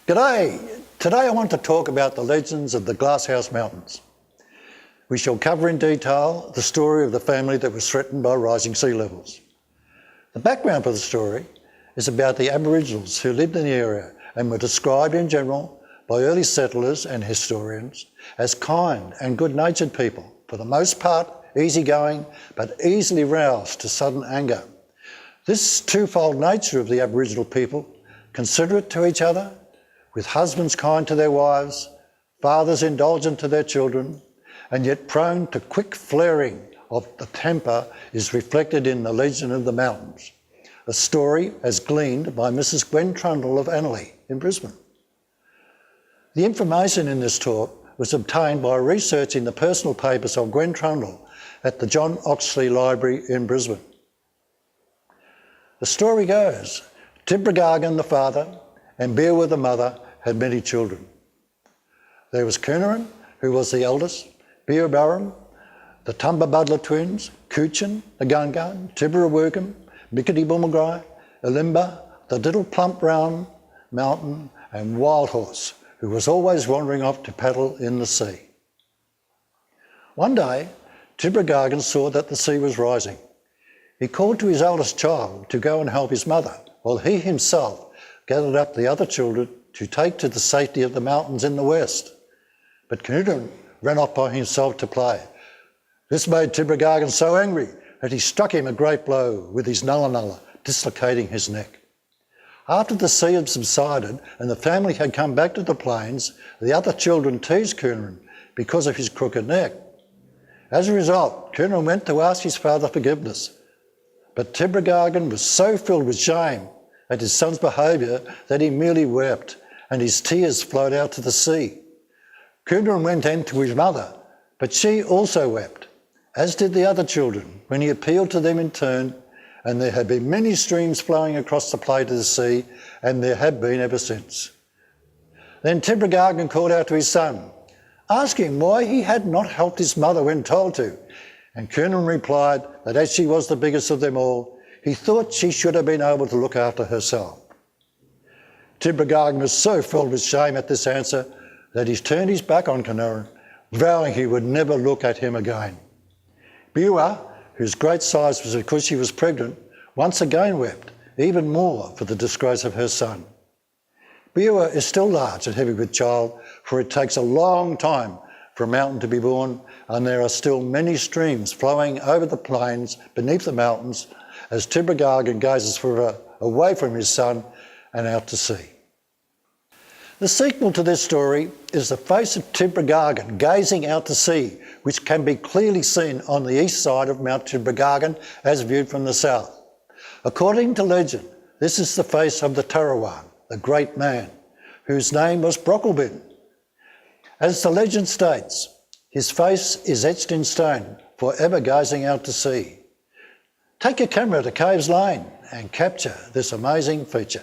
G'day! Today I want to talk about the legends of the Glasshouse Mountains. We shall cover in detail the story of the family that was threatened by rising sea levels. The background for the story is about the Aboriginals who lived in the area and were described in general by early settlers and historians as kind and good-natured people, for the most part easygoing but easily roused to sudden anger. This twofold nature of the Aboriginal people, considerate to each other, with husbands kind to their wives, fathers indulgent to their children, and yet prone to quick flaring of the temper, is reflected in the legend of the mountains, a story as gleaned by Mrs. Gwen Trundle of Annerley in Brisbane. The information in this talk was obtained by researching the personal papers of Gwen Trundle at the John Oxley Library in Brisbane. The story goes, Tibragargan the father and Beerwah the mother had many children. There was Coonaran, who was the eldest, Beerbarum, the Tumbabudla twins, Coochin, the Gungun, Tiburawurgum, Mickety Bumagrai, Elimba, the little plump round mountain, and Wild Horse, who was always wandering off to paddle in the sea. One day, Tibragargan saw that the sea was rising. He called to his eldest child to go and help his mother, while he himself gathered up the other children to take to the safety of the mountains in the west. But Coonaran ran off by himself to play. This made Tibragargan so angry that he struck him a great blow with his nulla, dislocating his neck. After the sea had subsided and the family had come back to the plains, the other children teased Coonaran because of his crooked neck. As a result, Coonaran went to ask his father forgiveness, but Tibragargan was so filled with shame at his son's behaviour that he merely wept, and his tears flowed out to the sea. Coonaran went in to his mother, but she also wept, as did the other children, when he appealed to them in turn, and there had been many streams flowing across the plate of the sea, and there have been ever since. Then Tibragargan called out to his son, asking why he had not helped his mother when told to, and Coonaran replied that as she was the biggest of them all, he thought she should have been able to look after herself. Tibragargan was so filled with shame at this answer that he turned his back on Coonaran, vowing he would never look at him again. Beerwah, whose great size was because she was pregnant, once again wept, even more for the disgrace of her son. Beerwah is still large and heavy with child, for it takes a long time for a mountain to be born, and there are still many streams flowing over the plains beneath the mountains as Tibragargan gazes forever away from his son and out to sea. The sequel to this story is the face of Tibragargan gazing out to sea, which can be clearly seen on the east side of Mount Tibragargan as viewed from the south. According to legend, this is the face of the Tarawan, the great man, whose name was Brocklebin. As the legend states, his face is etched in stone, forever gazing out to sea. Take your camera to Caves Lane and capture this amazing feature.